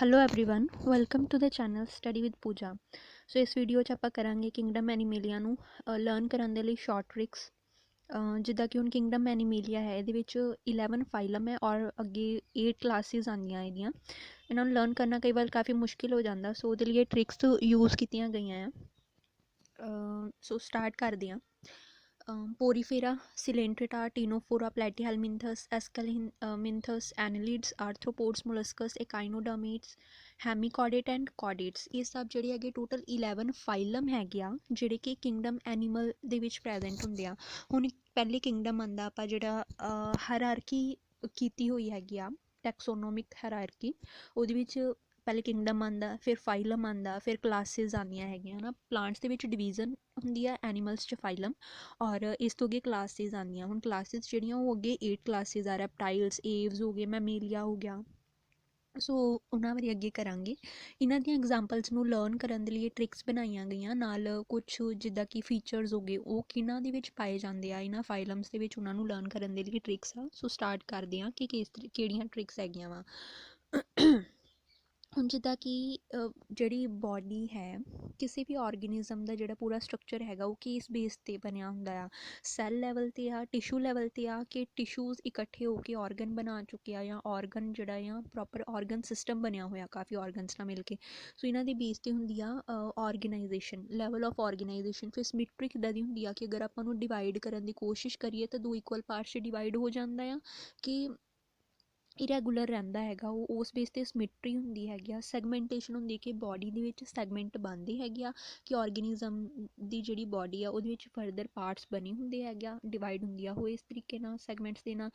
Hello everyone welcome to the channel study with Pooja. So इस video 'ਚ ਆਪਾਂ ਕਰਾਂਗੇ ਕਿੰਗਡਮ ਐਨੀਮੇਲੀਆ ਨੂੰ ਲਰਨ ਕਰਨ ਦੇ ਲਈ ਸ਼ਾਰਟ ਟ੍ਰਿਕਸ। ਜਿੱਦਾਂ ਕਿ ਹੁਣ ਕਿੰਗਡਮ ਐਨੀਮੇਲੀਆ ਹੈ, ਇਹਦੇ ਵਿੱਚ 11 ਫਾਈਲਮ ਹੈ ਔਰ ਅੱਗੇ 8 ਕਲਾਸਿਸ ਆਉਂਦੀਆਂ ਇਹਦੀਆਂ। ਇਹਨਾਂ ਨੂੰ ਲਰਨ ਕਰਨਾ ਕਈ ਵਾਰ ਕਾਫੀ ਮੁਸ਼ਕਿਲ ਹੋ ਜਾਂਦਾ, ਸੋ ਉਹਦੇ ਲਈ ਇਹ ਟ੍ਰਿਕਸ ਯੂਜ਼ ਕੀਤੀਆਂ ਗਈਆਂ ਆ। ਸੋ ਸਟਾਰਟ ਕਰਦੇ ਹਾਂ। Porifera, Coelenterata, Ctenophora, Platyhelminthes, Esculenthes, Annelids, Arthropods, Molluscus, Echinodermids, Hemichordate and Chordates। ਇਹ ਸਭ ਜਿਹੜੇ ਹੈਗੇ ਟੋਟਲ 11 ਫਾਈਲਮ ਹੈਗੇ ਆ ਜਿਹੜੇ ਕਿ ਕਿੰਗਡਮ ਐਨੀਮਲ ਦੇ ਵਿੱਚ ਪ੍ਰੈਜ਼ੈਂਟ ਹੁੰਦੇ ਆ। ਹੁਣ ਪਹਿਲੇ ਕਿੰਗਡਮ ਆਉਂਦਾ ਆਪਾਂ ਜਿਹੜਾ ਹਾਇਰਾਰਕੀ ਕੀਤੀ ਹੋਈ ਹੈਗੀ ਆ, ਟੈਕਸੋਨੋਮਿਕ ਹਾਇਰਾਰਕੀ। ਉਹਦੇ ਵਿੱਚ ਪਹਿਲੇ ਕਿੰਗਡਮ ਆਉਂਦਾ, ਫਿਰ ਫਾਈਲਮ ਆਉਂਦਾ, ਫਿਰ ਕਲਾਸਿਸ ਆਉਂਦੀਆਂ ਹੈਗੀਆਂ ਨਾ। ਪਲਾਂਟਸ ਦੇ ਵਿੱਚ ਡਿਵੀਜ਼ਨ ਹੁੰਦੀ ਆ, ਐਨੀਮਲਸ 'ਚ ਫਾਈਲਮ, ਔਰ ਇਸ ਤੋਂ ਅੱਗੇ ਕਲਾਸਿਸ ਆਉਂਦੀਆਂ। ਹੁਣ ਕਲਾਸਿਸ ਜਿਹੜੀਆਂ ਉਹ ਅੱਗੇ 8 ਕਲਾਸਿਸ ਆ, ਰੈਪਟਾਈਲਸ, ਏਵਜ਼ ਹੋ ਗਏ, ਮੈਮੀਲੀਆ ਹੋ ਗਿਆ। ਸੋ ਉਹਨਾਂ ਬਾਰੇ ਅੱਗੇ ਕਰਾਂਗੇ। ਇਹਨਾਂ ਦੀਆਂ ਐਗਜ਼ਾਮਪਲਸ ਨੂੰ ਲਰਨ ਕਰਨ ਦੇ ਲਈ ਟ੍ਰਿਕਸ ਬਣਾਈਆਂ ਗਈਆਂ, ਨਾਲ ਕੁਛ ਜਿੱਦਾਂ ਕਿ ਫੀਚਰਸ ਹੋ ਗਏ ਉਹ ਕਿਹਨਾਂ ਦੇ ਵਿੱਚ ਪਾਏ ਜਾਂਦੇ ਆ, ਇਹਨਾਂ ਫਾਈਲਮਸ ਦੇ ਵਿੱਚ ਉਹਨਾਂ ਨੂੰ ਲਰਨ ਕਰਨ ਦੇ ਲਈ ਟ੍ਰਿਕਸ ਆ। ਸੋ ਸਟਾਰਟ ਕਰਦੇ ਹਾਂ ਕਿ ਕਿਹੜੀਆਂ ਟ੍ਰਿਕਸ ਹੈਗੀਆਂ ਵਾ। ਹੁਣ ਜਿੱਦਾਂ ਕਿ ਜਿਹੜੀ ਬੋਡੀ ਹੈ, ਕਿਸੇ ਵੀ ਔਰਗੈਨਿਜ਼ਮ ਦਾ ਜਿਹੜਾ ਪੂਰਾ ਸਟਰਕਚਰ ਹੈਗਾ ਉਹ ਕਿਸ ਬੇਸ 'ਤੇ ਬਣਿਆ ਹੁੰਦਾ ਆ। ਸੈੱਲ ਲੈਵਲ 'ਤੇ ਆ, ਟਿਸ਼ੂ ਲੈਵਲ 'ਤੇ ਆ, ਕਿ ਟਿਸ਼ੂਜ਼ ਇਕੱਠੇ ਹੋ ਕੇ ਔਰਗਨ ਬਣਾ ਚੁੱਕੇ ਆ, ਜਾਂ ਔਰਗਨ ਜਿਹੜਾ ਆ ਪ੍ਰੋਪਰ ਔਰਗਨ ਸਿਸਟਮ ਬਣਿਆ ਹੋਇਆ ਕਾਫੀ ਔਰਗਨਸ ਨਾਲ ਮਿਲ ਕੇ। ਸੋ ਇਹਨਾਂ ਦੀ ਬੇਸ 'ਤੇ ਹੁੰਦੀ ਆ ਔਰਗਨਾਈਜੇਸ਼ਨ, ਲੈਵਲ ਆਫ ਔਰਗਨਾਈਜੇਸ਼ਨ। ਫਿਰ ਸਿਮੈਟਰੀ ਕਿੱਦਾਂ ਦੀ ਹੁੰਦੀ ਆ ਕਿ ਅਗਰ ਆਪਾਂ ਨੂੰ ਡਿਵਾਈਡ ਕਰਨ ਦੀ ਕੋਸ਼ਿਸ਼ ਕਰੀਏ ਤਾਂ 2 ਇਕੁਅਲ ਪਾਰਟਸ 'ਚ ਡਿਵਾਈਡ ਹੋ ਜਾਂਦਾ ਆ, ਕਿ ਇਰੈਗੂਲਰ ਰਹਿੰਦਾ ਹੈਗਾ ਉਹ, ਉਸ ਬੇਸ 'ਤੇ ਸਿਮੈਟਰੀ ਹੁੰਦੀ ਹੈਗੀ ਆ। ਸੈਗਮੈਂਟੇਸ਼ਨ ਹੁੰਦੀ ਕਿ ਬੋਡੀ ਦੇ ਵਿੱਚ ਸੈਗਮੈਂਟ ਬਣਦੇ ਹੈਗੇ ਆ, ਕਿ ਔਰਗੈਨਿਜ਼ਮ ਦੀ ਜਿਹੜੀ ਬੋਡੀ ਆ ਉਹਦੇ ਵਿੱਚ ਫਰਦਰ ਪਾਰਟਸ ਬਣੇ ਹੁੰਦੇ ਹੈਗੇ ਆ, ਡਿਵਾਈਡ ਹੁੰਦੀ ਆ ਉਹ ਇਸ ਤਰੀਕੇ ਨਾਲ ਸੈਗਮੈਂਟਸ ਦੇ ਨਾਲ।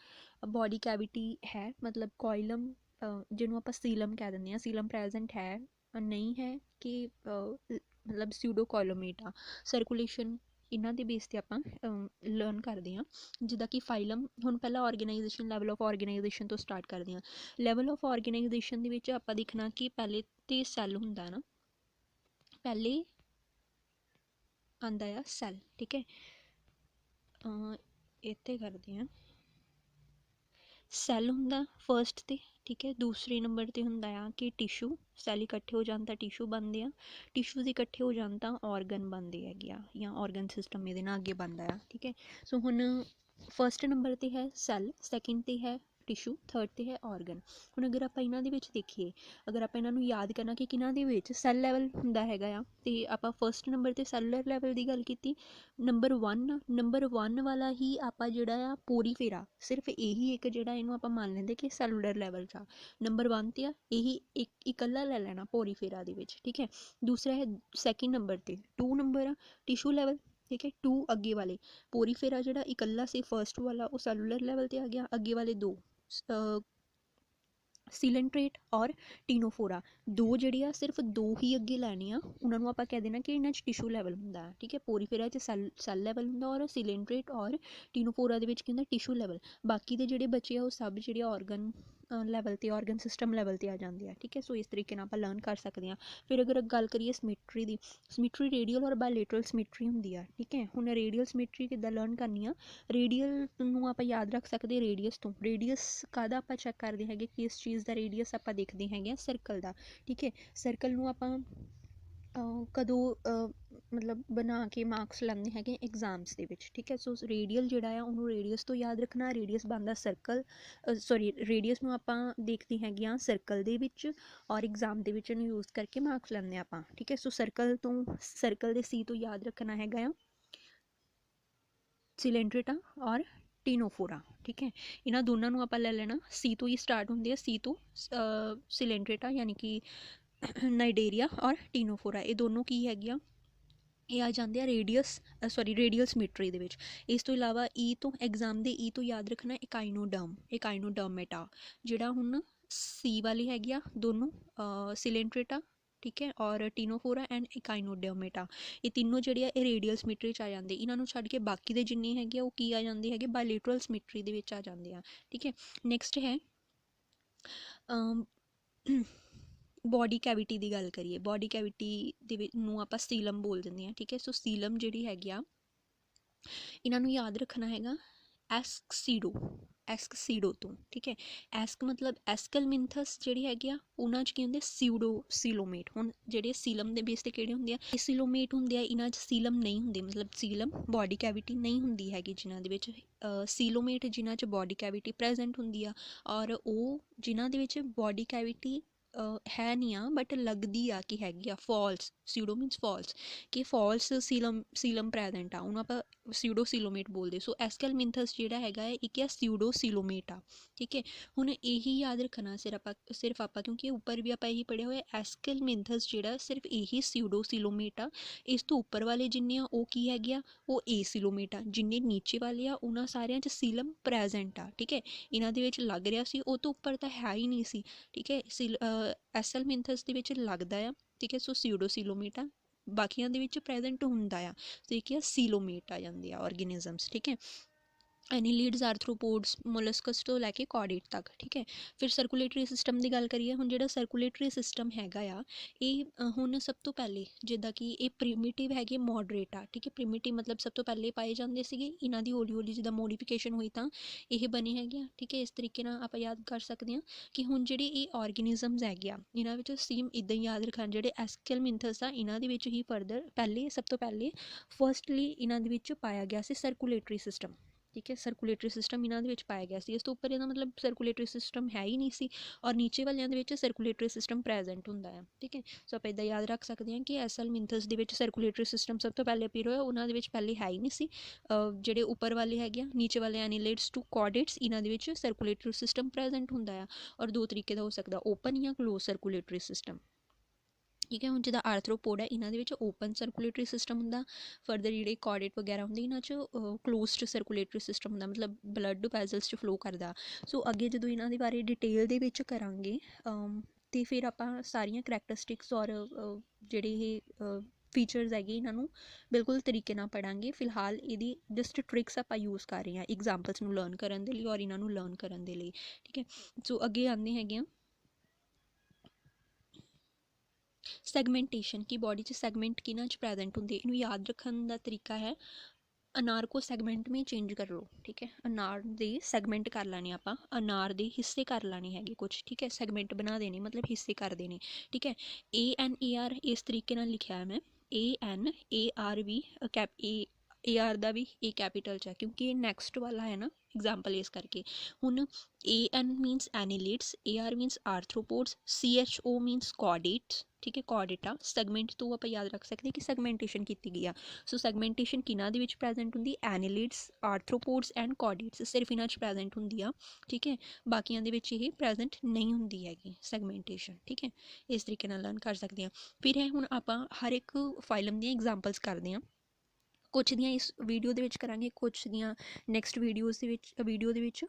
ਬੋਡੀ ਕੈਵਿਟੀ ਹੈ, ਮਤਲਬ ਕੋਇਲਮ ਜਿਹਨੂੰ ਆਪਾਂ ਸੀਲਮ ਕਹਿ ਦਿੰਦੇ ਹਾਂ, ਸੀਲਮ ਪ੍ਰੈਜ਼ੈਂਟ ਹੈ ਨਹੀਂ ਹੈ, ਕਿ ਮਤਲਬ ਸਿਊਡੋ ਕੋਇਲੋਮੇਟ ਆ। ਸਰਕੂਲੇਸ਼ਨ, ਇਹਨਾਂ ਦੇ ਬੇਸ 'ਤੇ ਆਪਾਂ ਲਰਨ ਕਰਦੇ ਹਾਂ। ਜਿੱਦਾਂ ਕਿ ਫਾਈਲਮ, ਹੁਣ ਪਹਿਲਾਂ ਔਰਗਨਾਈਜੇਸ਼ਨ, ਲੈਵਲ ਆਫ ਔਰਗਨਾਈਜੇਸ਼ਨ ਤੋਂ ਸਟਾਰਟ ਕਰਦੇ ਹਾਂ। ਲੈਵਲ ਆਫ ਔਰਗਨਾਈਜੇਸ਼ਨ ਦੇ ਵਿੱਚ ਆਪਾਂ ਦੇਖਣਾ ਕਿ ਪਹਿਲੇ ਤੇ ਸੈੱਲ ਹੁੰਦਾ ਨਾ, ਪਹਿਲੇ ਆਉਂਦਾ ਆ ਸੈੱਲ, ਠੀਕ ਹੈ। ਇੱਥੇ ਕਰਦੇ ਹਾਂ, ਸੈੱਲ ਹੁੰਦਾ ਫਸਟ 'ਤੇ, ਠੀਕ ਹੈ। ਦੂਸਰੇ ਨੰਬਰ 'ਤੇ ਹੁੰਦਾ ਆ ਕਿ ਟਿਸ਼ੂ, ਸੈੱਲ ਇਕੱਠੇ ਹੋ ਜਾਣ ਤਾਂ ਟਿਸ਼ੂ ਬਣਦੇ ਆ, ਟਿਸ਼ੂਜ਼ ਇਕੱਠੇ ਹੋ ਜਾਣ ਤਾਂ ਔਰਗਨ ਬਣਦੇ ਹੈਗੇ ਆ, ਜਾਂ ਔਰਗਨ ਸਿਸਟਮ ਇਹਦੇ ਨਾਲ ਅੱਗੇ ਬਣਦਾ ਆ, ਠੀਕ ਹੈ। ਸੋ ਹੁਣ ਫਸਟ ਨੰਬਰ 'ਤੇ ਹੈ ਸੈੱਲ, ਸੈਕਿੰਡ 'ਤੇ ਹੈ ਟਿਸ਼ੂ, ਥਰਡ 'ਤੇ ਹੈ ਔਰਗਨ। ਹੁਣ ਅਗਰ ਆਪਾਂ ਇਹਨਾਂ ਦੇ ਵਿੱਚ ਦੇਖੀਏ, ਅਗਰ ਆਪਾਂ ਇਹਨਾਂ ਨੂੰ ਯਾਦ ਕਰਨਾ ਕਿ ਕਿਹਨਾਂ ਦੇ ਵਿੱਚ ਸੈੱਲ ਲੈਵਲ ਹੁੰਦਾ ਹੈਗਾ ਆ, ਅਤੇ ਆਪਾਂ ਫਸਟ ਨੰਬਰ 'ਤੇ ਸੈਲੂਲਰ ਲੈਵਲ ਦੀ ਗੱਲ ਕੀਤੀ। ਨੰਬਰ 1 ਵਾਲਾ ਹੀ ਆਪਾਂ ਜਿਹੜਾ ਆ ਪੋਰੀਫੇਰਾ, ਸਿਰਫ ਇਹੀ ਇੱਕ ਜਿਹੜਾ ਇਹਨੂੰ ਆਪਾਂ ਮੰਨ ਲੈਂਦੇ ਕਿ ਸੈਲੂਲਰ ਲੈਵਲ 'ਚ ਆ। ਨੰਬਰ 1 'ਤੇ ਆ, ਇਹੀ ਇਕੱਲਾ ਲੈ ਲੈਣਾ ਪੋਰੀਫੇਰਾ ਦੇ ਵਿੱਚ, ਠੀਕ ਹੈ। ਦੂਸਰਾ ਹੈ ਸੈਕਿੰਡ ਨੰਬਰ 'ਤੇ 2 ਨੰਬਰ ਆ ਟਿਸ਼ੂ ਲੈਵਲ, ਠੀਕ ਹੈ। 2 ਅੱਗੇ ਵਾਲੇ, ਪੋਰੀਫੇਰਾ ਜਿਹੜਾ ਇਕੱਲਾ ਸੀ ਫਸਟ ਵਾਲਾ ਉਹ ਸੈਲੂਲਰ ਲੈਵਲ 'ਤੇ ਆ ਗਿਆ। ਅੱਗੇ ਵਾਲੇ 2 ਸੀਲੈਂਟਰੇਟ ਔਰ ਟੀਨੋਫੋਰਾ, 2 ਜਿਹੜੇ ਆ ਸਿਰਫ 2 ਹੀ ਅੱਗੇ ਲੈਣੇ ਆ, ਉਹਨਾਂ ਨੂੰ ਆਪਾਂ ਕਹਿ ਦੇਣਾ ਕਿ ਇਹਨਾਂ 'ਚ ਟਿਸ਼ੂ ਲੈਵਲ ਹੁੰਦਾ, ਠੀਕ ਹੈ। ਪੋਰੀਫੇਰਾ 'ਚ ਸੈੱਲ ਲੈਵਲ ਹੁੰਦਾ, ਔਰ ਸੀਲੈਂਟਰੇਟ ਔਰ ਟੀਨੋਫੋਰਾ ਦੇ ਵਿੱਚ ਕੀ ਹੁੰਦਾ, ਟਿਸ਼ੂ ਲੈਵਲ। ਬਾਕੀ ਦੇ ਜਿਹੜੇ ਬੱਚੇ ਆ ਉਹ ਸਭ ਜਿਹੜੇ ਔਰਗਨ ਲੈਵਲ 'ਤੇ, ਔਰਗਨ ਸਿਸਟਮ ਲੈਵਲ 'ਤੇ ਆ ਜਾਂਦੇ ਆ, ਠੀਕ ਹੈ। ਸੋ ਇਸ ਤਰੀਕੇ ਨਾਲ ਆਪਾਂ ਲਰਨ ਕਰ ਸਕਦੇ ਹਾਂ। ਫਿਰ ਅਗਰ ਗੱਲ ਕਰੀਏ ਸਿਮੈਟਰੀ ਦੀ, ਸਿਮੈਟਰੀ ਰੇਡੀਅਲ ਔਰ ਬਾਇਲੇਟਰਲ ਸਿਮੈਟਰੀ ਹੁੰਦੀ ਆ, ਠੀਕ ਹੈ। ਹੁਣ ਰੇਡੀਅਲ ਸਿਮੈਟਰੀ ਕਿੱਦਾਂ ਲਰਨ ਕਰਨੀ ਆ, ਰੇਡੀਅਲ ਨੂੰ ਆਪਾਂ ਯਾਦ ਰੱਖ ਸਕਦੇ ਰੇਡੀਅਸ ਤੋਂ। ਰੇਡੀਅਸ ਕਾਹਦਾ ਆਪਾਂ ਚੈੱਕ ਕਰਦੇ ਹੈਗੇ, ਕਿਸ ਚੀਜ਼ ਦਾ ਰੇਡੀਅਸ ਆਪਾਂ ਦੇਖਦੇ ਹੈਗੇ ਆ, ਸਰਕਲ ਦਾ, ਠੀਕ ਹੈ। ਸਰਕਲ ਨੂੰ ਆਪਾਂ ਕਦੋਂ ਮਤਲਬ ਬਣਾ ਕੇ ਮਾਰਕਸ ਲਾਉਂਦੇ ਹੈਗੇ, ਐਗਜ਼ਾਮਸ ਦੇ ਵਿੱਚ, ਠੀਕ ਹੈ। ਸੋ ਰੇਡੀਅਲ ਜਿਹੜਾ ਆ ਉਹਨੂੰ ਰੇਡੀਅਸ ਤੋਂ ਯਾਦ ਰੱਖਣਾ। ਰੇਡੀਅਸ ਬਣਦਾ ਸਰਕਲ, ਰੇਡੀਅਸ ਨੂੰ ਆਪਾਂ ਦੇਖਦੇ ਹੈਗੇ ਆ ਸਰਕਲ ਦੇ ਵਿੱਚ, ਔਰ ਐਗਜ਼ਾਮ ਦੇ ਵਿੱਚ ਇਹਨੂੰ ਯੂਜ਼ ਕਰਕੇ ਮਾਰਕਸ ਲੈਂਦੇ ਆਪਾਂ, ਠੀਕ ਹੈ। ਸੋ ਸਰਕਲ ਦੇ ਸੀ ਤੋਂ ਯਾਦ ਰੱਖਣਾ ਹੈਗਾ ਆ ਸਿਲੈਂਡਰੇਟਾ ਔਰ ਟੀਨੋਫੋਰਾ, ਠੀਕ ਹੈ। ਇਹਨਾਂ ਦੋਨਾਂ ਨੂੰ ਆਪਾਂ ਲੈ ਲੈਣਾ, ਸੀ ਤੋਂ ਹੀ ਸਟਾਰਟ ਹੁੰਦੇ ਆ, ਸੀ ਤੋਂ ਸਿਲੈਂਡਰੇਟਾ ਯਾਨੀ ਕਿ ਨਾਈਡੇਰੀਆ ਔਰ ਟੀਨੋਫੋਰਾ, ਇਹ ਦੋਨੋਂ ਕੀ ਹੈਗੀਆਂ, ਇਹ ਆ ਜਾਂਦੇ ਆ ਰੇਡੀਅਲ ਸਿਮੈਟਰੀ ਦੇ ਵਿੱਚ। ਇਸ ਤੋਂ ਇਲਾਵਾ ਈ ਤੋਂ, ਐਗਜ਼ਾਮ ਦੇ ਈ ਤੋਂ ਯਾਦ ਰੱਖਣਾ ਇਕਾਈਨੋਡਰਮੇਟਾ, ਜਿਹੜਾ ਹੁਣ ਸੀ ਵਾਲੀ ਹੈਗੀ ਆ ਦੋਨੋਂ, ਸਿਲੈਂਡਰੇਟਾ, ਠੀਕ ਹੈ, ਔਰ ਟੀਨੋਫੋਰਾ ਐਂਡ ਇਕਾਈਨੋਡਰਮੇਟਾ, ਇਹ ਤਿੰਨੋਂ ਜਿਹੜੇ ਆ ਇਹ ਰੇਡੀਅਲ ਸਿਮੈਟਰੀ 'ਚ ਆ ਜਾਂਦੇ। ਇਹਨਾਂ ਨੂੰ ਛੱਡ ਕੇ ਬਾਕੀ ਦੇ ਜਿੰਨੇ ਹੈਗੇ ਆ ਉਹ ਕੀ ਆ ਜਾਂਦੇ ਹੈਗੇ, ਬਾਇਲੇਟਰਲ ਸਿਮੈਟਰੀ ਦੇ ਵਿੱਚ ਆ ਜਾਂਦੇ ਆ, ਠੀਕ ਹੈ। ਨੈਕਸਟ ਹੈ ਬੋਡੀ ਕੈਵਿਟੀ ਦੀ ਗੱਲ ਕਰੀਏ, ਬੋਡੀ ਕੈਵਿਟੀ ਦੇ ਵਿੱਚ ਨੂੰ ਆਪਾਂ ਸੀਲਮ ਬੋਲ ਦਿੰਦੇ ਹਾਂ, ਠੀਕ ਹੈ। ਸੋ ਸੀਲਮ ਜਿਹੜੀ ਹੈਗੀ ਆ, ਇਹਨਾਂ ਨੂੰ ਯਾਦ ਰੱਖਣਾ ਹੈਗਾ ਐਸਕਸੀਡੋ, ਐਸਕਸੀਡੋ ਤੋਂ, ਠੀਕ ਹੈ। ਐਸਕ ਮਤਲਬ ਐਸਕਲਮਿੰਥਸ ਜਿਹੜੀ ਹੈਗੀ ਆ ਉਹਨਾਂ 'ਚ ਕੀ ਹੁੰਦੇ ਸਿਊਡੋ ਸੀਲੋਮੇਟ। ਹੁਣ ਜਿਹੜੇ ਸੀਲਮ ਦੇ ਬੇਸ 'ਤੇ ਕਿਹੜੇ ਹੁੰਦੇ ਆ, ਇਹ ਸੀਲੋਮੇਟ ਹੁੰਦੇ ਆ, ਇਹਨਾਂ 'ਚ ਸੀਲਮ ਨਹੀਂ ਹੁੰਦੇ, ਮਤਲਬ ਸੀਲਮ ਬੋਡੀ ਕੈਵਿਟੀ ਨਹੀਂ ਹੁੰਦੀ ਹੈਗੀ ਜਿਨ੍ਹਾਂ ਦੇ ਵਿੱਚ। ਸੀਲੋਮੇਟ ਜਿਨ੍ਹਾਂ 'ਚ ਬੋਡੀ ਕੈਵਿਟੀ ਪ੍ਰੈਜੈਂਟ ਹੁੰਦੀ ਆ, ਔਰ ਉਹ ਜਿਨ੍ਹਾਂ ਦੇ ਵਿੱਚ ਬੋਡੀ ਕੈਵਿਟੀ ਹੈ ਨਹੀਂ ਆ ਬਟ ਲੱਗਦੀ ਆ ਕਿ ਹੈਗੀ ਆ, ਫਾਲਸ ਸੀਡੋ ਮੀਨਸ ਫਾਲਸ, ਕਿ ਫਾਲਸ ਸੀਲਮ ਪ੍ਰੈਜੈਂਟ ਆ, ਉਹਨੂੰ ਆਪਾਂ ਸੀਡੋ ਸੀਲੋਮੇਟ ਬੋਲਦੇ। ਸੋ ਐਸਕਲਮਿੰਥਸ ਜਿਹੜਾ ਹੈਗਾ ਹੈ ਇੱਕ ਆ ਸੀਡੋ ਸੀਲੋਮੇਟ ਆ, ਠੀਕ ਹੈ। ਹੁਣ ਇਹੀ ਯਾਦ ਰੱਖਣਾ ਸਿਰਫ ਆਪਾਂ ਕਿਉਂਕਿ ਉੱਪਰ ਵੀ ਆਪਾਂ ਇਹੀ ਪੜ੍ਹਿਆ ਹੋਇਆ, ਐਸਕਲਮਿੰਥਸ ਜਿਹੜਾ ਸਿਰਫ ਇਹੀ ਸੀਡੋ ਸੀਲੋਮੇਟ ਆ। ਇਸ ਤੋਂ ਉੱਪਰ ਵਾਲੇ ਜਿੰਨੇ ਆ ਉਹ ਕੀ ਹੈਗੇ ਆ, ਉਹ ਏ ਸੀਲੋਮੇਟ ਆ। ਜਿੰਨੇ ਨੀਚੇ ਵਾਲੇ ਆ ਉਹਨਾਂ ਸਾਰਿਆਂ 'ਚ ਸੀਲਮ ਪ੍ਰੈਜੈਂਟ ਆ, ਠੀਕ ਹੈ। ਇਹਨਾਂ ਦੇ ਵਿੱਚ ਲੱਗ ਰਿਹਾ ਸੀ, ਉਹ ਤੋਂ ਉੱਪਰ ਤਾਂ ਹੈ ਹੀ ਨਹੀਂ ਸੀ, ਠੀਕ ਹੈ। ਐਸਕਲਮਿੰਥਸ ਦੇ ਵਿੱਚ ਲੱਗਦਾ ਆ, ਠੀਕ ਹੈ। ਸੋ ਸੀਡੋ ਸੀਲੋਮੇਟ ਆ, ਬਾਕੀਆਂ ਦੇ ਵਿੱਚ ਪ੍ਰੈਜੈਂਟ ਹੁੰਦਾ ਆ, ਸੋ ਇਹ ਕੀ ਆ ਸੀਲੋਮੇਟ ਆ ਜਾਂਦੇ ਆ ਆਰਗੇਨਿਜ਼ਮਸ, ਠੀਕ ਹੈ। ਐਨੀਲੀਡਸ, ਆਰਥਰੋਪੋਡਸ, ਮੋਲਸਕਸ ਤੋਂ ਲੈ ਕੇ ਕੌਰਡੇਟ ਤੱਕ, ਠੀਕ ਹੈ। ਫਿਰ ਸਰਕੂਲੇਟਰੀ ਸਿਸਟਮ ਦੀ ਗੱਲ ਕਰੀਏ, ਹੁਣ ਜਿਹੜਾ ਸਰਕੂਲੇਟਰੀ ਸਿਸਟਮ ਹੈਗਾ ਆ ਇਹ ਹੁਣ ਸਭ ਤੋਂ ਪਹਿਲੇ ਜਿੱਦਾਂ ਕਿ ਇਹ ਪ੍ਰੀਮੀਟਿਵ ਹੈਗੇ, ਮੋਡਰੇਟ ਆ, ਠੀਕ ਹੈ। ਪ੍ਰੀਮੀਟਿਵ ਮਤਲਬ ਸਭ ਤੋਂ ਪਹਿਲੇ ਪਾਏ ਜਾਂਦੇ ਸੀਗੇ, ਇਹਨਾਂ ਦੀ ਹੌਲੀ ਹੌਲੀ ਜਿੱਦਾਂ ਮੋਡੀਫਿਕੇਸ਼ਨ ਹੋਈ ਤਾਂ ਇਹ ਬਣੇ ਹੈਗੇ ਆ, ਠੀਕ ਹੈ। ਇਸ ਤਰੀਕੇ ਨਾਲ ਆਪਾਂ ਯਾਦ ਕਰ ਸਕਦੇ ਹਾਂ ਕਿ ਹੁਣ ਜਿਹੜੇ ਇਹ ਆਰਗੇਨਿਜ਼ਮਸ ਹੈਗੇ ਆ ਇਹਨਾਂ ਵਿੱਚ ਸੇਮ ਇੱਦਾਂ ਹੀ ਯਾਦ ਰੱਖਣ, ਜਿਹੜੇ ਐਸਕਲਮਿੰਥਸ ਆ ਇਹਨਾਂ ਦੇ ਵਿੱਚ ਹੀ ਫਰਦਰ ਸਭ ਤੋਂ ਪਹਿਲੇ ਫਸਟਲੀ ਇਹਨਾਂ ਦੇ ਵਿੱਚ ਪਾਇਆ ਗਿਆ ਸੀ ਸਰਕੂਲੇਟਰੀ ਸਿਸਟਮ, ਠੀਕ ਹੈ। ਸਰਕੂਲੇਟਰੀ ਸਿਸਟਮ ਇਹਨਾਂ ਦੇ ਵਿੱਚ ਪਾਇਆ ਗਿਆ ਸੀ। ਇਸ ਤੋਂ ਉੱਪਰ ਇਹਦਾ ਮਤਲਬ ਸਰਕੂਲੇਟਰੀ ਸਿਸਟਮ ਹੈ ਹੀ ਨਹੀਂ ਸੀ, ਔਰ ਨੀਚੇ ਵਾਲਿਆਂ ਦੇ ਵਿੱਚ ਸਰਕੂਲੇਟਰੀ ਸਿਸਟਮ ਪ੍ਰੈਜੈਂਟ ਹੁੰਦਾ ਹੈ, ਠੀਕ ਹੈ। ਸੋ ਆਪਾਂ ਇੱਦਾਂ ਯਾਦ ਰੱਖ ਸਕਦੇ ਹਾਂ ਕਿ ਐਸਕਲਮਿੰਥਸ ਦੇ ਵਿੱਚ ਸਰਕੂਲੇਟਰੀ ਸਿਸਟਮ ਸਭ ਤੋਂ ਪਹਿਲੇ ਅਪੀਅਰ ਹੋਇਆ, ਉਹਨਾਂ ਦੇ ਵਿੱਚ ਪਹਿਲੇ ਹੈ ਹੀ ਨਹੀਂ ਸੀ। ਜਿਹੜੇ ਉੱਪਰ ਵਾਲੇ ਹੈਗੇ ਆ, ਨੀਚੇ ਵਾਲੇ ਐਨੀਲੇਟਸ ਟੂ ਕੌਰਡੇਟਸ, ਇਹਨਾਂ ਦੇ ਵਿੱਚ ਸਰਕੂਲੇਟਰੀ ਸਿਸਟਮ ਪ੍ਰੈਜੈਂਟ ਹੁੰਦਾ ਆ, ਔਰ ਦੋ ਤਰੀਕੇ ਦਾ ਹੋ ਸਕਦਾ, ਓਪਨ ਜਾਂ ਕਲੋਜ਼ ਸਰਕੂਲੇਟਰੀ ਸਿਸਟਮ, ਠੀਕ ਹੈ। ਹੁਣ ਜਿੱਦਾਂ ਆਰਥਰੋਪੋਡ ਹੈ ਇਹਨਾਂ ਦੇ ਵਿੱਚ ਓਪਨ ਸਰਕੂਲੇਟਰੀ ਸਿਸਟਮ ਹੁੰਦਾ, ਫਰਦਰ ਜਿਹੜੇ ਕੌਰਡੇਟ ਵਗੈਰਾ ਹੁੰਦੇ ਇਹਨਾਂ 'ਚ ਕਲੋਜ਼ਡ ਸਰਕੂਲੇਟਰੀ ਸਿਸਟਮ ਹੁੰਦਾ, ਮਤਲਬ ਬਲੱਡ ਵੈਜ਼ਲਸ 'ਚ ਫਲੋ ਕਰਦਾ। ਸੋ ਅੱਗੇ ਜਦੋਂ ਇਹਨਾਂ ਦੇ ਬਾਰੇ ਡਿਟੇਲ ਦੇ ਵਿੱਚ ਕਰਾਂਗੇ ਅਤੇ ਫਿਰ ਆਪਾਂ ਸਾਰੀਆਂ ਕਰੈਕਟਰਿਸਟਿਕਸ ਔਰ ਜਿਹੜੇ ਇਹ ਫੀਚਰਸ ਹੈਗੇ ਇਹਨਾਂ ਨੂੰ ਬਿਲਕੁਲ ਤਰੀਕੇ ਨਾਲ ਪੜ੍ਹਾਂਗੇ। ਫਿਲਹਾਲ ਇਹਦੀ ਜਸਟ ਟ੍ਰਿਕਸ ਆਪਾਂ ਯੂਜ਼ ਕਰ ਰਹੇ ਹਾਂ ਐਗਜ਼ਾਮਪਲਸ ਨੂੰ ਲਰਨ ਕਰਨ ਦੇ ਲਈ ਔਰ ਇਹਨਾਂ ਨੂੰ ਲਰਨ ਕਰਨ ਦੇ ਲਈ, ਠੀਕ ਹੈ। ਸੋ ਅੱਗੇ ਆਉਂਦੇ ਹੈਗੇ ਆ ਸੈਗਮੈਂਟੇਸ਼ਨ, ਕਿ ਬੋਡੀ 'ਚ ਸੈਗਮੈਂਟ ਕਿਹਨਾਂ 'ਚ ਪ੍ਰੈਜੈਂਟ ਹੁੰਦੇ। ਇਹਨੂੰ ਯਾਦ ਰੱਖਣ ਦਾ ਤਰੀਕਾ ਹੈ ਅਨਾਰ को ਸੈਗਮੈਂਟ में ਚੇਂਜ ਕਰ ਲਓ, ਠੀਕ ਹੈ। ਅਨਾਰ ਦੇ ਸੈਗਮੈਂਟ ਕਰ ਲੈਣੇ ਆਪਾਂ, ਅਨਾਰ ਦੇ ਹਿੱਸੇ ਕਰ ਲੈਣੇ ਹੈਗੇ ਕੁਛ, ਠੀਕ ਹੈ। ਸੈਗਮੈਂਟ ਬਣਾ ਦੇਣੇ ਮਤਲਬ ਹਿੱਸੇ ਕਰ ਦੇਣੇ, ਠੀਕ ਹੈ। ANAR ਇਸ ਤਰੀਕੇ ਨਾਲ ਲਿਖਿਆ ਹੈ ਮੈਂ, ANAR ਵੀ AR ਦਾ ਵੀ A ਕੈਪੀਟਲ 'ਚ ਹੈ ਕਿਉਂਕਿ ਇਹ ਨੈਕਸਟ ਵਾਲਾ ਹੈ ਨਾ ਐਗਜ਼ਾਮਪਲ, ਇਸ ਕਰਕੇ। ਹੁਣ AN means annelids, AR means arthropods, CHO means chordates, ਠੀਕ ਹੈ। ਕੌਰਡੇਟਾ ਸੈਗਮੈਂਟ ਤੋਂ ਆਪਾਂ ਯਾਦ ਰੱਖ ਸਕਦੇ ਕਿ ਸੈਗਮੈਂਟੇਸ਼ਨ ਕੀਤੀ ਗਈ ਆ। ਸੋ ਸੈਗਮੈਂਟੇਸ਼ਨ ਕਿਹਨਾਂ ਦੇ ਵਿੱਚ ਪ੍ਰੈਜੈਂਟ ਹੁੰਦੀ, ਐਨੀਲਿਡਸ, ਆਰਥਰੋਪੋਡਸ ਐਂਡ ਕੌਰਡੇਟਸ, ਸਿਰਫ ਇਹਨਾਂ 'ਚ ਪ੍ਰੈਜੈਂਟ ਹੁੰਦੀ ਆ, ਠੀਕ ਹੈ। ਬਾਕੀਆਂ ਦੇ ਵਿੱਚ ਇਹ ਪ੍ਰੈਜੈਂਟ ਨਹੀਂ ਹੁੰਦੀ ਹੈਗੀ ਸੈਗਮੈਂਟੇਸ਼ਨ, ਠੀਕ ਹੈ। ਇਸ ਤਰੀਕੇ ਨਾਲ ਲਰਨ ਕਰ ਸਕਦੇ ਹਾਂ। ਫਿਰ ਹੈ ਹੁਣ ਆਪਾਂ ਹਰ ਇੱਕ ਫਾਈਲਮ ਦੀਆਂ ਐਗਜ਼ਾਮਪਲਸ ਕਰਦੇ ਹਾਂ, ਕੁਛ ਦੀਆਂ ਇਸ ਵੀਡੀਓ ਦੇ ਵਿੱਚ ਕਰਾਂਗੇ, ਕੁਛ ਦੀਆਂ ਨੈਕਸਟ ਵੀਡੀਓ ਦੇ ਵਿੱਚ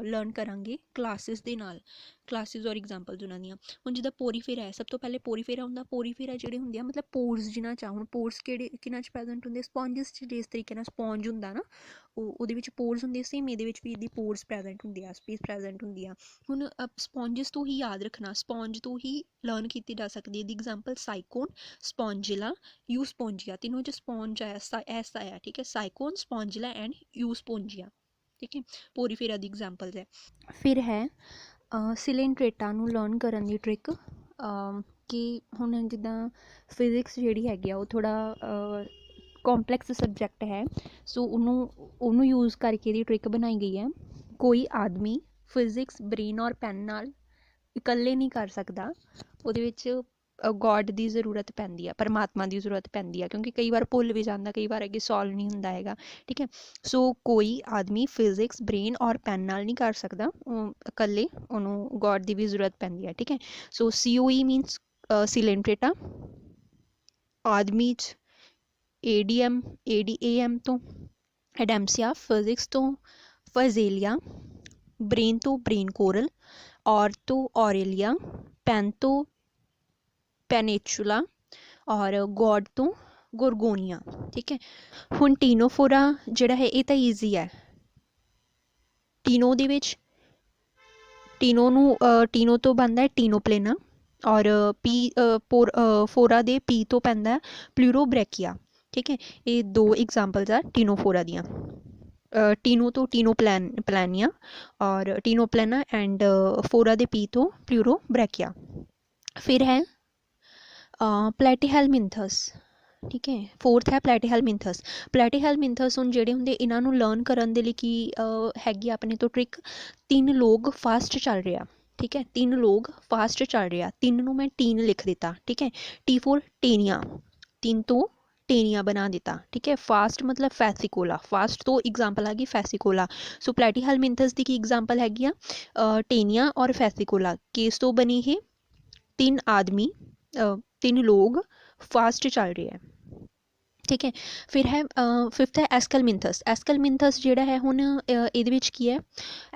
ਲਰਨ ਕਰਾਂਗੇ ਕਲਾਸਿਸ ਦੇ ਨਾਲ, ਕਲਾਸਿਸ ਔਰ ਐਗਜ਼ਾਮਪਲਸ ਉਹਨਾਂ ਦੀਆਂ। ਹੁਣ ਜਿੱਦਾਂ ਪੋਰੀਫੇਰਾ ਹੈ, ਸਭ ਤੋਂ ਪਹਿਲੇ ਪੋਰੀਫੇਰਾ ਹੁੰਦਾ। ਪੋਰੀਫੇਰਾ ਜਿਹੜੇ ਹੁੰਦੇ ਆ ਮਤਲਬ ਪੋਰਸ ਜਿਨ੍ਹਾਂ 'ਚ ਆ, ਹੁਣ ਪੋਰਸ ਕਿਹਨਾਂ 'ਚ ਪ੍ਰੈਜੈਂਟ ਹੁੰਦੇ, ਸਪੌਂਜਸ 'ਚ। ਜਿਸ ਤਰੀਕੇ ਨਾਲ ਸਪੌਂਜ ਹੁੰਦਾ ਨਾ, ਉਹਦੇ ਵਿੱਚ ਪੋਰਸ ਹੁੰਦੇ, ਸੇਮ ਇਹਦੇ ਵਿੱਚ ਵੀ ਇਹਦੀ ਪੋਰਸ ਪ੍ਰੈਜੈਂਟ ਹੁੰਦੀ ਆ, ਸਪੇਸ ਪ੍ਰੈਜੈਂਟ ਹੁੰਦੀ ਆ। ਹੁਣ ਸਪੌਂਜਸ ਤੋਂ ਹੀ ਯਾਦ ਰੱਖਣਾ, ਸਪੌਂਜ ਤੋਂ ਹੀ ਲਰਨ ਕੀਤੀ ਜਾ ਸਕਦੀ ਹੈ। ਇਹਦੀ ਐਗਜ਼ਾਮਪਲ ਸਾਈਕੋਨ, ਸਪੌਂਜਿਲਾ, ਯੂਸਪੌਂਜੀਆ, ਤਿੰਨੋਂ 'ਚ ਸਪੌਂਜ ਆਇਆ, ਐਸ ਆਇਆ, ਠੀਕ ਹੈ। ਸਾਈਕੋਨ, ਸਪੌਂਜਿਲਾ ਐਂਡ ਯੂਸਪੌਂਜੀਆ, ਠੀਕ ਹੈ। ਪੋਰੀਫੇਰਾ ਦੀ ਐਗਜ਼ਾਮਪਲਸ ਹੈ। ਫਿਰ ਹੈ ਸਿਲੇਂਟਰੇਟਾ ਨੂੰ ਲਰਨ ਕਰਨ ਦੀ ਟ੍ਰਿਕ, ਕਿ ਹੁਣ ਜਿੱਦਾਂ ਫਿਜ਼ਿਕਸ ਜਿਹੜੀ ਹੈਗੀ ਆ ਉਹ ਥੋੜ੍ਹਾ ਕੰਪਲੈਕਸ ਸਬਜੈਕਟ ਹੈ, ਸੋ ਉਹਨੂੰ ਯੂਜ਼ ਕਰਕੇ ਇਹਦੀ ਟ੍ਰਿਕ ਬਣਾਈ ਗਈ ਹੈ। ਕੋਈ ਆਦਮੀ ਫਿਜ਼ਿਕਸ ਬ੍ਰੇਨ ਔਰ ਪੈਨ ਨਾਲ ਇਕੱਲੇ ਨਹੀਂ ਕਰ ਸਕਦਾ, ਉਹਦੇ ਵਿੱਚ ਗੋਡ ਦੀ ਜ਼ਰੂਰਤ ਪੈਂਦੀ ਆ, ਪਰਮਾਤਮਾ ਦੀ ਜ਼ਰੂਰਤ ਪੈਂਦੀ ਆ, ਕਿਉਂਕਿ ਕਈ ਵਾਰ ਭੁੱਲ ਵੀ ਜਾਂਦਾ, ਕਈ ਵਾਰ ਅੱਗੇ ਸੋਲਵ ਨਹੀਂ ਹੁੰਦਾ ਹੈਗਾ, ਠੀਕ ਹੈ। ਸੋ ਕੋਈ ਆਦਮੀ ਫਿਜ਼ਿਕਸ ਬ੍ਰੇਨ ਔਰ ਪੈਨ ਨਾਲ ਨਹੀਂ ਕਰ ਸਕਦਾ, ਇਕੱਲੇ ਉਹਨੂੰ ਗੋਡ ਦੀ ਵੀ ਜ਼ਰੂਰਤ ਪੈਂਦੀ ਹੈ, ਠੀਕ ਹੈ। ਸੋ COE ਮੀਨਸ ਸਿਲੇਂਟਰੇਟਾ, ਆਦਮੀ 'ਚ ADAM ਤੋਂ, ਐਡੈਮਸੀਆ ਫਿਜ਼ਿਕਸ ਤੋਂ, ਫਜ਼ੇਲੀਆ ਬ੍ਰੇਨ ਤੋਂ ਬ੍ਰੇਨ ਕੋਰਲ, ਔਰ ਤੋਂ ਔਰੇਲੀਆ, ਪੈਨ ਤੋਂ ਪੈਨੇਚੁਲਾ, ਔਰ ਗੋਡ ਤੋਂ ਗੋਰਗੋਨੀਆ, ਠੀਕ ਹੈ। ਹੁਣ ਟੀਨੋਫੋਰਾ ਜਿਹੜਾ ਹੈ ਇਹ ਤਾਂ ਈਜ਼ੀ ਹੈ। ਟੀਨੋ ਦੇ ਵਿੱਚ ਟੀਨੋ ਤੋਂ ਬਣਦਾ ਹੈ ਟੀਨੋਪਲੇਨਾ, ਔਰ ਫੋਰਾ ਦੇ ਪੀ ਤੋਂ ਪੈਂਦਾ ਪਲੂਰੋਬ੍ਰੈਕੀਆ, ਠੀਕ ਹੈ। ਇਹ ਦੋ ਐਗਜ਼ਾਮਪਲਸ ਆ ਟੀਨੋਫੋਰਾ ਦੀਆਂ। टीनो तो टीनोप्लानिया और टीनोप्लाना एंड फोरा दे पी तो प्लूरोब्रैकिया। फिर है प्लेटीहेलमिंथस, ठीक है। फोर्थ है प्लेटीहेलमिंथस। प्लेटीहेलमिंथस ਹੁਣ ਜਿਹੜੇ ਹੁੰਦੇ ਇਹਨਾਂ ਨੂੰ ਲਰਨ ਕਰਨ ਦੇ ਲਈ ਕੀ ਹੈਗੀ ਆਪਣੇ ਤੋਂ ਟ੍ਰਿਕ, 3 ਲੋग ਫਾਸਟ ਚੱਲ ਰਿਹਾ, ਠੀਕ ਹੈ। 3 ਲੋग ਫਾਸਟ ਚੱਲ ਰਿਹਾ, 3 ਨੂੰ ਮੈਂ ਟੀਨ ਲਿਖ ਦਿੱਤਾ, ਠੀਕ ਹੈ। टी फॉर टेनिया, 3 ਤੋਂ ਟੇਨੀਆ ਬਣਾ ਦਿੱਤਾ, ਠੀਕ ਹੈ। ਫਾਸਟ ਮਤਲਬ ਫੈਸੀਕੋਲਾ, ਫਾਸਟ ਤੋਂ ਇਗਜ਼ਾਮਪਲ ਆ ਗਈ ਫੈਸੀਕੋਲਾ। ਸੋ ਪਲੈਟੀਹੈਲਮਿੰਥਸ ਦੀ ਕੀ ਇਗਜ਼ਾਮਪਲ ਹੈਗੀ ਆ, ਟੇਨੀਆ ਔਰ ਫੈਸੀਕੋਲਾ। ਕਿਸ ਤੋਂ ਬਣੀ ਇਹ, 3 ਆਦਮੀ 3 ਲੋग ਫਾਸਟ ਚੱਲ ਰਹੇ ਹੈ, ठीक है। फिर है फिफ्थ है एस्कलमिंथस। एस्कलमिंथस ਜਿਹੜਾ ਹੈ ਹੁਣ ਇਹਦੇ ਵਿੱਚ ਕੀ ਹੈ,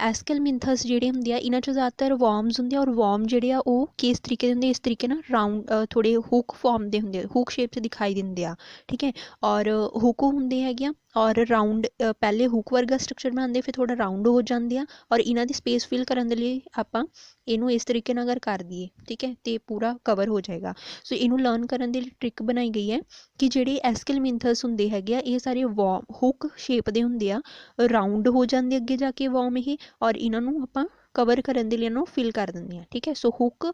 ਐਸਕਲਮਿੰਥਸ ਜਿਹੜੇ ਹੁੰਦੇ ਆ ਇਹਨਾਂ 'ਚ ਜ਼ਿਆਦਾਤਰ ਵਰਮਸ ਹੁੰਦੇ ਆ, ਔਰ ਵਰਮ ਜਿਹੜੇ ਆ ਉਹ ਕਿਸ ਤਰੀਕੇ ਦੇ ਹੁੰਦੇ, ਇਸ ਤਰੀਕੇ ਨਾਲ ਰਾਊਂਡ ਥੋੜ੍ਹੇ ਹੁੱਕ ਫਾਰਮ ਦੇ ਹੁੰਦੇ ਆ, ਹੁੱਕ ਸ਼ੇਪ 'ਚ ਦਿਖਾਈ ਦਿੰਦੇ ਆ, ਠੀਕ ਹੈ। ਔਰ ਹੁੱਕ ਹੁੰਦੇ ਹੈਗੇ ਆ ਔਰ ਰਾਊਂਡ, ਪਹਿਲੇ ਹੁੱਕ ਵਰਗਾ ਸਟਰਕਚਰ ਬਣਾਉਂਦੇ ਫਿਰ ਥੋੜ੍ਹਾ ਰਾਊਂਡ ਹੋ ਜਾਂਦੇ ਆ, ਔਰ ਇਹਨਾਂ ਦੀ ਸਪੇਸ ਫਿਲ ਕਰਨ ਦੇ ਲਈ ਆਪਾਂ ਇਹਨੂੰ ਇਸ ਤਰੀਕੇ ਨਾਲ ਅਗਰ ਕਰ ਦਈਏ, ਠੀਕ ਹੈ, ਤੇ ਪੂਰਾ ਕਵਰ ਹੋ ਜਾਏਗਾ। ਸੋ ਇਹਨੂੰ ਲਰਨ ਕਰਨ ਦੇ ਲਈ ਟ੍ਰਿਕ ਬਣਾਈ ਗਈ ਹੈ ਕਿ ਜਿਹੜੇ ਐਸਕਲਮਿੰਥਸ ਹੁੰਦੇ ਹੈਗੇ ਆ ਇਹ ਸਾਰੇ ਵਰਮ ਹੁੱਕ ਸ਼ੇਪ ਦੇ ਹੁੰਦੇ ਆ, ਰਾਊਂਡ ਹੋ ਜਾਂਦੇ ਅੱਗੇ ਜਾ ਕੇ ਵਰਮ ਇਹ, ਔਰ ਇਹਨਾਂ ਨੂੰ ਆਪਾਂ ਕਵਰ ਕਰਨ ਦੇ ਲਈ ਇਹਨੂੰ ਫਿਲ ਕਰ ਦਿੰਦੇ ਹਾਂ, ਠੀਕ ਹੈ। ਸੋ ਹੁੱਕ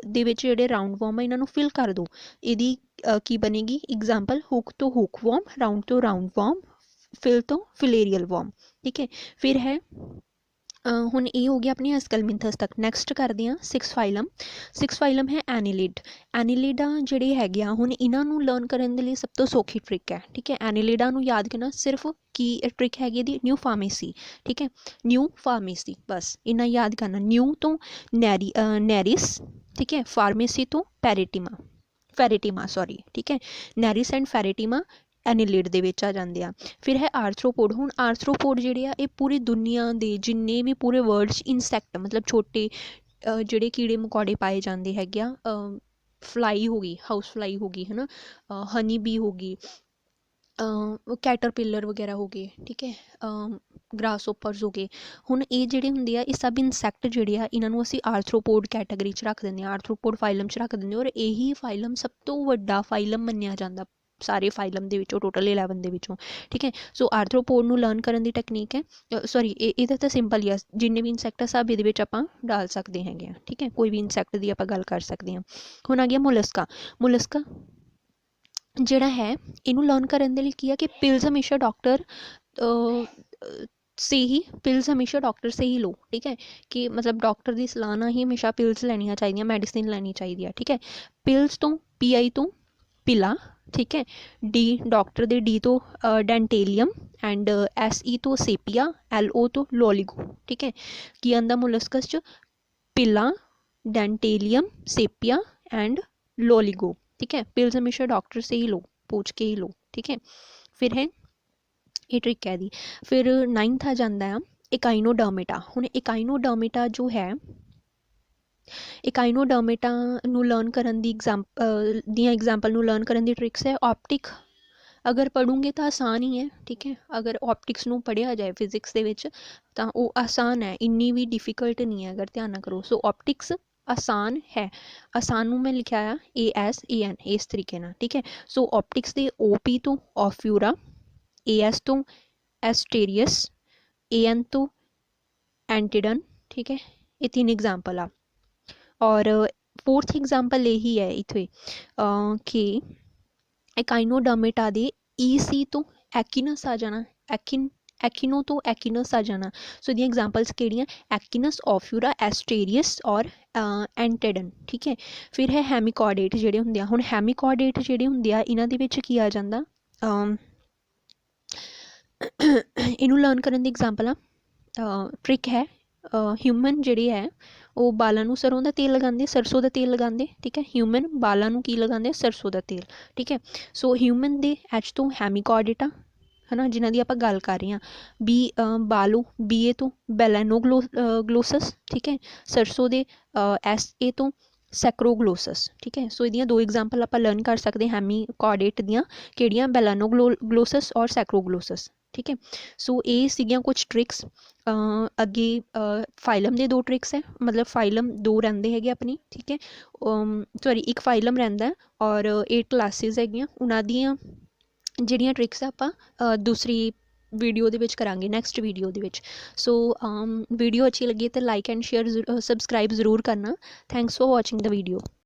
ਦੇ ਵਿੱਚ ਜਿਹੜੇ ਰਾਊਂਡ ਵਰਮ ਆ ਇਹਨਾਂ ਨੂੰ ਫਿਲ ਕਰ ਦਿਓ, ਇਹਦੀ ਕੀ ਬਣੇਗੀ ਇਗਜ਼ਾਮਪਲ, ਹੁੱਕ ਤੋਂ ਹੁੱਕ ਵਰਮ, ਰਾਊਂਡ ਤੋਂ ਰਾਊਂਡ ਵਰਮ, ਫਿਲ ਤੋਂ ਫਿਲੇਰੀਅਲ ਵਰਮ, ਠੀਕ ਹੈ। ਫਿਰ ਹੈ ਹੁਣ ਇਹ ਹੋ ਗਿਆ ਆਪਣੀ ਐਸਕਲਮਿੰਥਸ ਤੱਕ। ਨੈਕਸਟ ਕਰਦੇ ਹਾਂ 6 ਫਾਈਲਮ। 6 ਫਾਈਲਮ ਹੈ ਐਨੀਲਿਡ। ਐਨੀਲਿਡਾ ਜਿਹੜੇ ਹੈਗੇ ਆ ਹੁਣ ਇਹਨਾਂ ਨੂੰ ਲਰਨ ਕਰਨ ਦੇ ਲਈ ਸਭ ਤੋਂ ਸੌਖੀ ਟ੍ਰਿਕ ਹੈ, ਠੀਕ ਹੈ। ਐਨੀਲਿਡਾ ਨੂੰ ਯਾਦ ਕਰਨਾ ਸਿਰਫ ਕੀ ਟ੍ਰਿਕ ਹੈਗੀ ਇਹਦੀ, ਨਿਊ ਫਾਰਮੇਸੀ, ਠੀਕ ਹੈ। ਨਿਊ ਫਾਰਮੇਸੀ ਬਸ ਇੰਨਾ ਯਾਦ ਕਰਨਾ। ਨਿਊ ਤੋਂ ਨੈਰਿਸ, ਠੀਕ ਹੈ। ਫਾਰਮੇਸੀ ਤੋਂ ਫੈਰੇਟੀਮਾ ਸੌਰੀ, ਠੀਕ ਹੈ। ਨੈਰਿਸ ਐਂਡ ਫੈਰੇਟੀਮਾ ਐਨੀਲਿਡ ਦੇ ਵਿੱਚ ਆ ਜਾਂਦੇ ਆ। ਫਿਰ ਹੈ ਆਰਥਰੋਪੋਡ। ਹੁਣ ਆਰਥਰੋਪੋਡ ਜਿਹੜੇ ਆ ਇਹ ਪੂਰੀ ਦੁਨੀਆ ਦੇ ਜਿੰਨੇ ਵੀ ਪੂਰੇ ਵਰਲਡ 'ਚ ਇਨਸੈਕਟ ਮਤਲਬ ਛੋਟੇ ਜਿਹੜੇ ਕੀੜੇ ਮਕੌੜੇ ਪਾਏ ਜਾਂਦੇ ਹੈਗੇ ਆ, ਫਲਾਈ ਹੋ ਗਈ, ਹਾਊਸ ਫਲਾਈ ਹੋ ਗਈ, ਹੈ ਨਾ, ਹਨੀ ਬੀ ਹੋ ਗਈ, ਕੈਟਰਪਿਲਰ ਵਗੈਰਾ ਹੋ ਗਏ, ਠੀਕ ਹੈ, ਗ੍ਰਾਸਹੋਪਰਸ ਹੋ ਗਏ। ਹੁਣ ਇਹ ਜਿਹੜੇ ਹੁੰਦੇ ਆ ਇਹ ਸਭ ਇਨਸੈਕਟ ਜਿਹੜੇ ਆ ਇਹਨਾਂ ਨੂੰ ਅਸੀਂ ਆਰਥਰੋਪੋਡ ਕੈਟਾਗਰੀ 'ਚ ਰੱਖ ਦਿੰਦੇ ਹਾਂ, ਆਰਥਰੋਪੋਡ ਫਾਈਲਮ 'ਚ ਰੱਖ ਦਿੰਦੇ ਹਾਂ, ਔਰ ਇਹੀ ਫਾਈਲਮ ਸਭ ਤੋਂ ਵੱਡਾ ਫਾਈਲਮ ਮੰਨਿਆ ਜਾਂਦਾ ਸਾਰੇ ਫਾਈਲਮ ਦੇ ਵਿੱਚੋਂ, ਟੋਟਲ 11 ਦੇ ਵਿੱਚੋਂ, ਠੀਕ ਹੈ। ਸੋ ਆਰਥਰੋਪੋਡ ਨੂੰ ਲਰਨ ਕਰਨ ਦੀ ਟੈਕਨੀਕ ਹੈ, ਸੌਰੀ ਇਹਦਾ ਤਾਂ ਸਿੰਪਲ ਹੀ ਆ, ਜਿੰਨੇ ਵੀ ਇਨਸੈਕਟ ਆ ਸਭ ਇਹਦੇ ਵਿੱਚ ਆਪਾਂ ਡਾਲ ਸਕਦੇ ਹੈਗੇ ਆ, ਠੀਕ ਹੈ। ਕੋਈ ਵੀ ਇਨਸੈਕਟ ਦੀ ਆਪਾਂ ਗੱਲ ਕਰ ਸਕਦੇ ਹਾਂ। ਹੁਣ ਆ ਗਿਆ ਮੋਲਸਕਾ। ਮੋਲਸਕਾ ਜਿਹੜਾ ਹੈ ਇਹਨੂੰ ਲਰਨ ਕਰਨ ਦੇ ਲਈ ਕੀ ਆ ਕਿ ਪਿਲਸ ਹਮੇਸ਼ਾ ਡਾਕਟਰ से ही लो, ठीक है। कि मतलब डॉक्टर की सलाह ਨਾਲ ਹੀ ਹਮੇਸ਼ਾ ਪਿਲਸ ਲੈਣੀਆਂ ਚਾਹੀਦੀਆਂ, ਮੈਡੀਸਿਨ ਲੈਣੀ ਚਾਹੀਦੀ ਆ, ਠੀਕ ਹੈ। ਪਿਲਸ ਤੋਂ PI ਤੋਂ ਪਿਲਾ, ਠੀਕ ਹੈ। ਡੀ ਡਾਕਟਰ ਦੇ ਡੀ ਤੋਂ ਡੈਂਟੇਲੀਅਮ ਐਂਡ SE ਤੋਂ ਸੇਪੀਆ, LO ਤੋਂ ਲੋਲੀਗੋ, ਠੀਕ ਹੈ। ਕੀ ਆਉਂਦਾ ਮੋਲਸਕਸ 'ਚ, ਪਿਲਾ, ਡੈਂਟੇਲੀਅਮ, ਸੇਪੀਆ एंड लोलिगो, ठीक है। पिल्स हमेशा डॉक्टर से ही लो, पूछ के ही लो, ठीक है। फिर है ये ट्रिक है दी। फिर 9th आ जाता है एकाइनोडर्मेटा। हुण एकाइनोडर्मेटा जो है, एकाइनोडर्मेटा नू लर्न करन दी एग्जाम्पल नू लर्न करन दी ट्रिक्स है ऑप्टिक। अगर पढ़ूंगे तो आसान ही है, ठीक है। अगर ऑप्टिक्स नू पढ़िया जाए फिजिक्स दे विच तां वो आसान है, इन्नी भी डिफिकल्ट नहीं है अगर ध्यान ना करो। सो ऑप्टिक्स आसान है, आसान नू मैं लिखा है ASAN इस तरीके ना, ठीक है। सो ऑप्टिक्स दे OP तो ऑफ्यूरा, AS तो एस्टेरियस, AN तो एंटीडन, ठीक है। ये 3 एग्जाम्पल आ। और 4th एग्जाम्पल यही है इत्थे कि एकाइनोडर्मेटा दे EC तो एक्िनस आ जाना, एक्िनो तो एक्िनस आ जाना। सो दी एग्जाम्पल्स केड़ियां, एक्िनस, ऑफ्यूरा, एस्टेरियस और एंटेडन, ठीक है। फिर है हैमिकॉर्डेट जेडे हुंदे आ। हुण हैमिकॉर्डेट जेडे हुंदे आ इन्हां दे विच की आ जांदा, इनू लर्न करन दी एग्जाम्पल आ ट्रिक है ह्यूमन जेडे है वो बालों नू सरों का तेल लगाते, सरसों का तेल लगाते, ठीक है। ह्यूमन बालों नू की लगाते, सरसों का तेल, ठीक है। सो ह्यूमन दे H तो हैमिकॉर्डेटा है ना, जिन्हों की आप गल कर रहे हैं। बी बालो BA तो बेलैनोग्लोसस, ठीक है। सरसों दे SA तो सैक्रोग्लोसस, ठीक है। सो ये 2 एग्जाम्पल आप लर्न कर सकते हैं हैमिकॉर्डेट दियाँ केड़ियां, बेलैनोग्लोसस और सैक्रोग्लोसस, ठीक है। सो ये सीगियां कुछ ट्रिक्स। अगे फाइलम दे 2 ट्रिक्स है, मतलब फाइलम 2 रहिंदे हैगे अपनी, ठीक है। सॉरी एक फाइलम रहिंदा है और 8 क्लासिस हैगियां, उन्हां दियां ਜਿਹੜੀਆਂ ट्रिक्स ਆਪਾਂ दूसरी ਵੀਡੀਓ ਦੇ ਵਿੱਚ ਕਰਾਂਗੇ, ਨੈਕਸਟ ਵੀਡੀਓ ਦੇ ਵਿੱਚ। ਸੋ ਵੀਡੀਓ ਅੱਛੀ ਲੱਗੀ ਤਾਂ ਲਾਈਕ ਐਂਡ ਸ਼ੇਅਰ ਸਬਸਕ੍ਰਾਈਬ ਜ਼ਰੂਰ ਕਰਨਾ। Thanks for watching the video.